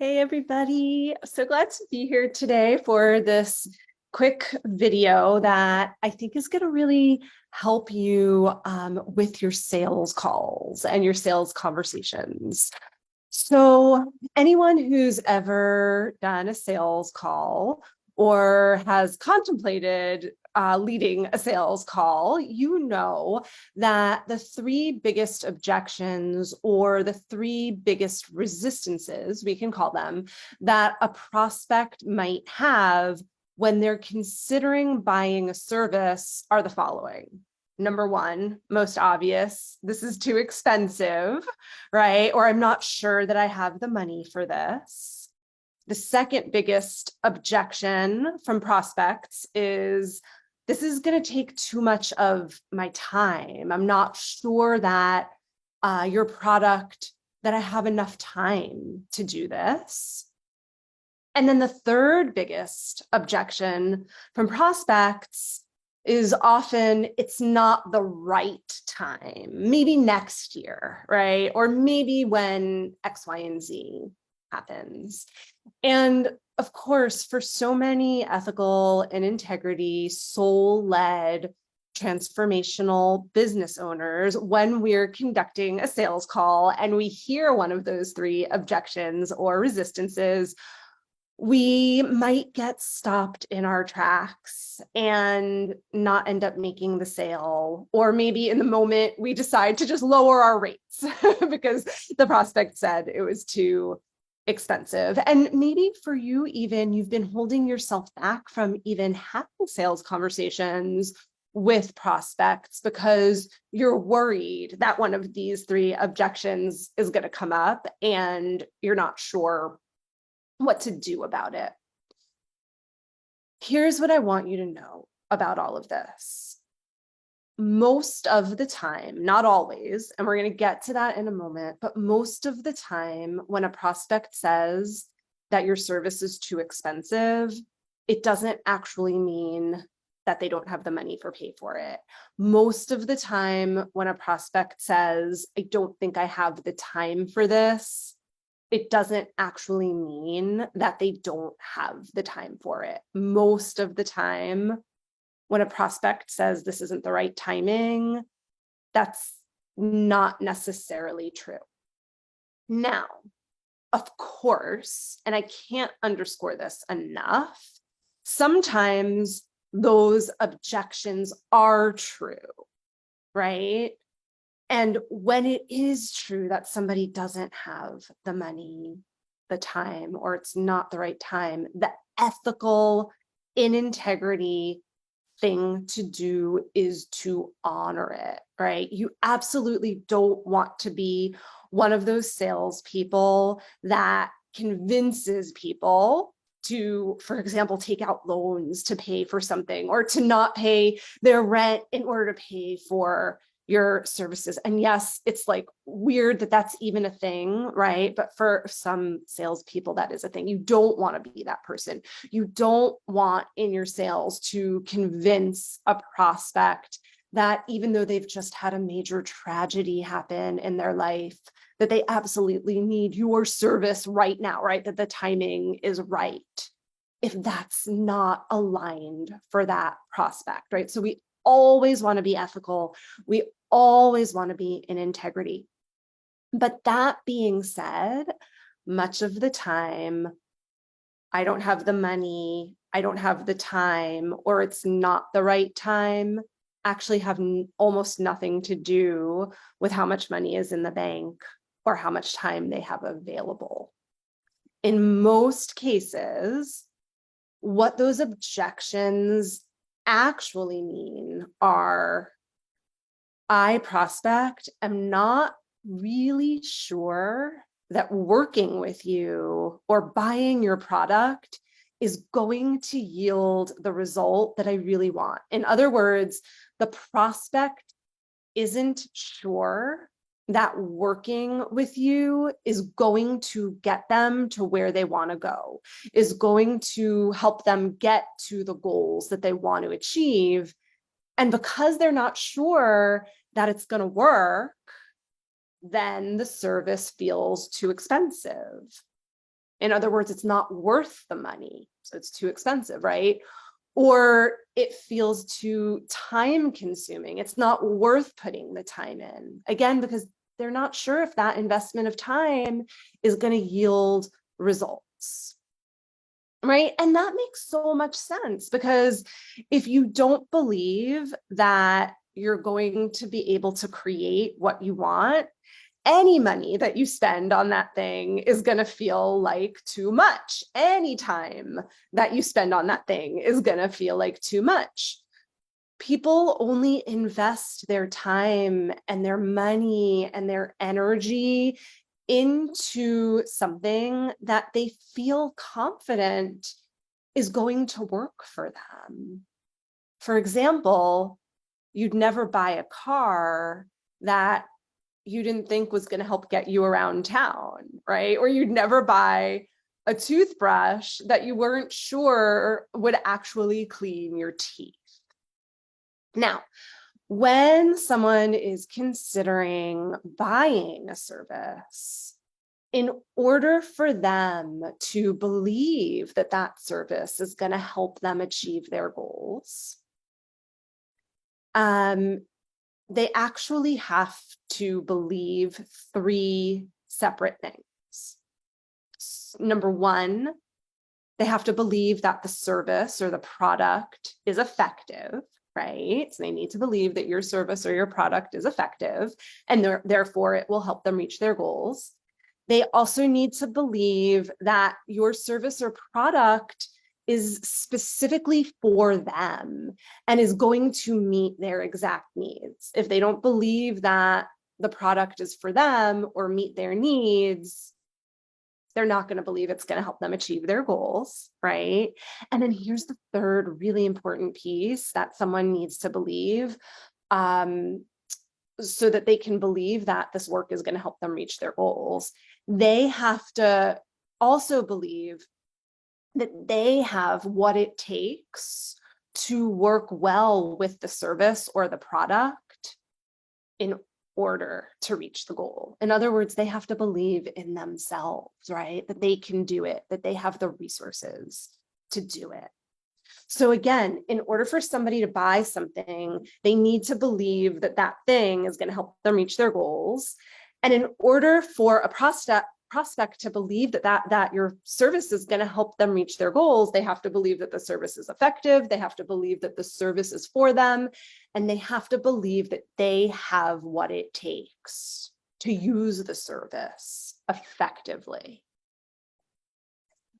Hey everybody, so glad to be here today for this quick video that I think is going to really help you with your sales calls and your sales conversations. So anyone who's ever done a sales call or has contemplated leading a sales call, you know that the three biggest objections or the three biggest resistances, we can call them, that a prospect might have when they're considering buying a service are the following. Number one, most obvious, this is too expensive, right? Or I'm not sure that I have the money for this. The second biggest objection from prospects is this is going to take too much of my time. I'm not sure that your product, that I have enough time to do this. And then the third biggest objection from prospects is often it's not the right time, maybe next year, right? Or maybe when X, Y, and Z happens. And of course, for so many ethical and integrity, soul-led, transformational business owners, when we're conducting a sales call and we hear one of those three objections or resistances, we might get stopped in our tracks and not end up making the sale. Or maybe in the moment we decide to just lower our rates because the prospect said it was too expensive. And maybe for you, even you've been holding yourself back from even having sales conversations with prospects because you're worried that one of these three objections is going to come up and you're not sure what to do about it. Here's what I want you to know about all of this. Most of the time, not always, and we're going to get to that in a moment, but most of the time when a prospect says that your service is too expensive, it doesn't actually mean that they don't have the money for pay for it. Most of the time when a prospect says, I don't think I have the time for this, it doesn't actually mean that they don't have the time for it. Most of the time, when a prospect says this isn't the right timing, that's not necessarily true. Now, of course, and I can't underscore this enough, sometimes those objections are true, right? And when it is true that somebody doesn't have the money, the time, or it's not the right time, the ethical, in integrity thing to do is to honor it, right? You absolutely don't want to be one of those salespeople that convinces people to, for example, take out loans to pay for something or to not pay their rent in order to pay for your services. And yes, it's like weird that that's even a thing, right? But for some salespeople, that is a thing. You don't want to be that person. You don't want in your sales to convince a prospect that even though they've just had a major tragedy happen in their life, that they absolutely need your service right now, right? That the timing is right. If that's not aligned for that prospect, right? So we always want to be ethical. We always want to be in integrity. But that being said, much of the time, I don't have the money, I don't have the time, or it's not the right time, actually have almost nothing to do with how much money is in the bank or how much time they have available. In most cases, what those objections actually mean are, I prospect am not really sure that working with you or buying your product is going to yield the result that I really want. In other words, the prospect isn't sure that working with you is going to get them to where they want to go, is going to help them get to the goals that they want to achieve. And because they're not sure that it's going to work, then the service feels too expensive. In other words, it's not worth the money, so it's too expensive, right? Or it feels too time consuming. It's not worth putting the time in. Again, because they're not sure if that investment of time is going to yield results. Right? And that makes so much sense, because if you don't believe that you're going to be able to create what you want, any money that you spend on that thing is going to feel like too much. Any time that you spend on that thing is going to feel like too much. People only invest their time and their money and their energy into something that they feel confident is going to work for them. For example, you'd never buy a car that you didn't think was going to help get you around town, right? Or you'd never buy a toothbrush that you weren't sure would actually clean your teeth. Now, when someone is considering buying a service, in order for them to believe that that service is going to help them achieve their goals, they actually have to believe three separate things. Number one, they have to believe that the service or the product is effective, right? So they need to believe that your service or your product is effective, and therefore it will help them reach their goals. They also need to believe that your service or product is specifically for them and is going to meet their exact needs. If they don't believe that the product is for them or meet their needs, they're not going to believe it's going to help them achieve their goals, right? And then here's the third really important piece that someone needs to believe, so that they can believe that this work is going to help them reach their goals. They have to also believe that they have what it takes to work well with the service or the product in order to reach the goal. In other words, they have to believe in themselves, right? That they can do it, that they have the resources to do it. So again, in order for somebody to buy something, they need to believe that that thing is going to help them reach their goals. And in order for a prospect to believe that your service is going to help them reach their goals, they have to believe that the service is effective. They have to believe that the service is for them. And they have to believe that they have what it takes to use the service effectively.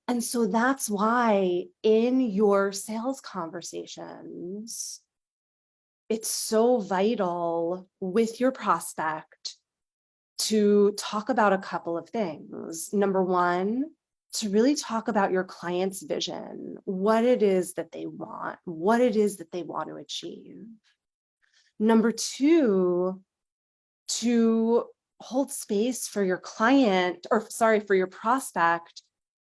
And so that's why in your sales conversations, it's so vital with your prospect to talk about a couple of things. Number one, to really talk about your client's vision, what it is that they want, what it is that they want to achieve. Number two, to hold space for your client, for your prospect,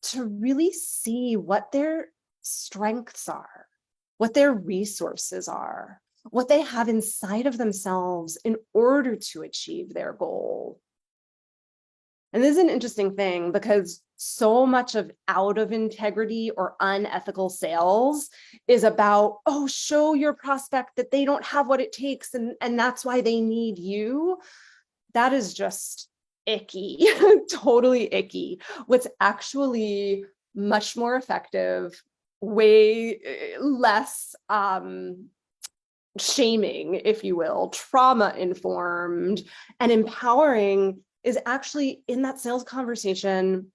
to really see what their strengths are, what their resources are, what they have inside of themselves in order to achieve their goal. And this is an interesting thing, because so much of out of integrity or unethical sales is about, oh, show your prospect that they don't have what it takes, and that's why they need you. That is just icky, totally icky. What's actually much more effective, way less shaming, if you will, trauma informed and empowering, is actually in that sales conversation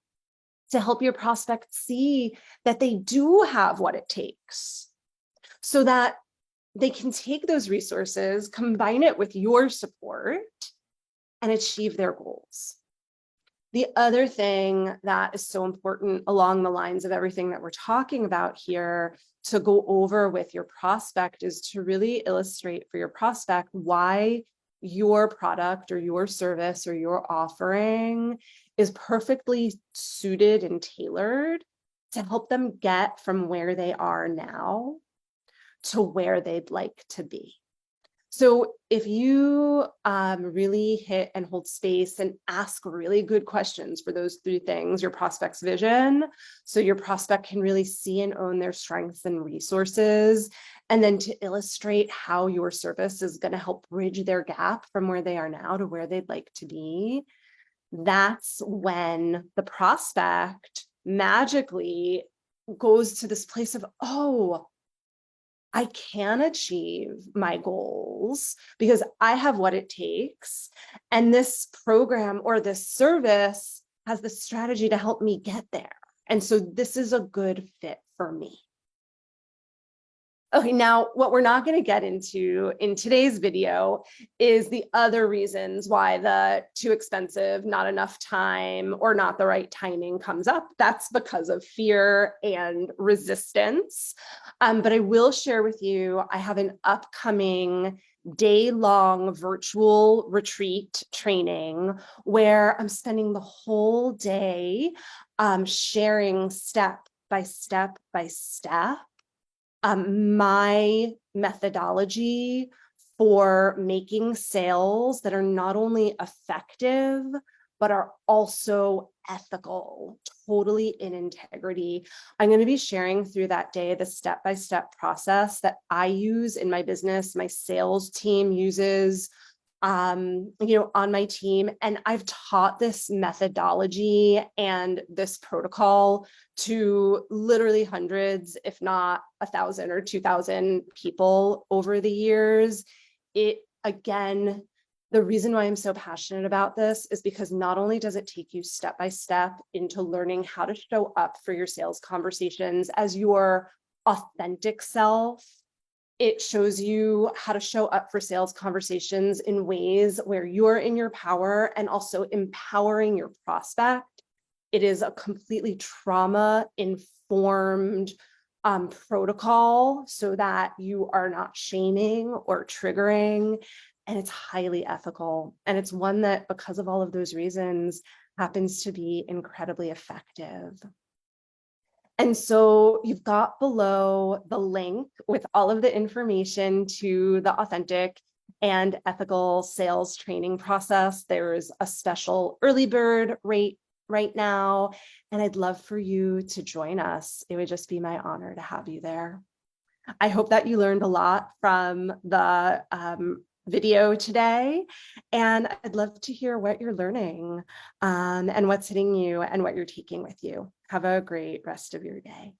to help your prospect see that they do have what it takes, so that they can take those resources, combine it with your support, and achieve their goals. The other thing that is so important along the lines of everything that we're talking about here to go over with your prospect is to really illustrate for your prospect why your product or your service or your offering is perfectly suited and tailored to help them get from where they are now to where they'd like to be. So if you really hit and hold space and ask really good questions for those three things, your prospect's vision, so your prospect can really see and own their strengths and resources, and then to illustrate how your service is going to help bridge their gap from where they are now to where they'd like to be, that's when the prospect magically goes to this place of, oh, I can achieve my goals because I have what it takes. And this program or this service has the strategy to help me get there. And so this is a good fit for me. Okay, now what we're not going to get into in today's video is the other reasons why the too expensive, not enough time, or not the right timing comes up. That's because of fear and resistance. But I will share with you, I have an upcoming day-long virtual retreat training where I'm spending the whole day sharing step by step by step my methodology for making sales that are not only effective, but are also ethical, totally in integrity. I'm going to be sharing through that day the step-by-step process that I use in my business, my sales team uses, on my team. And I've taught this methodology and this protocol to literally hundreds, if not 1,000 or 2,000 people over the years. Again, the reason why I'm so passionate about this is because not only does it take you step by step into learning how to show up for your sales conversations as your authentic self, it shows you how to show up for sales conversations in ways where you're in your power and also empowering your prospect. It is a completely trauma-informed protocol so that you are not shaming or triggering, and it's highly ethical. And it's one that, because of all of those reasons, happens to be incredibly effective. And so you've got below the link with all of the information to the authentic and ethical sales training process. There's a special early bird rate right now, and I'd love for you to join us. It would just be my honor to have you there. I hope that you learned a lot from the video today, and I'd love to hear what you're learning and what's hitting you and what you're taking with you. Have a great rest of your day.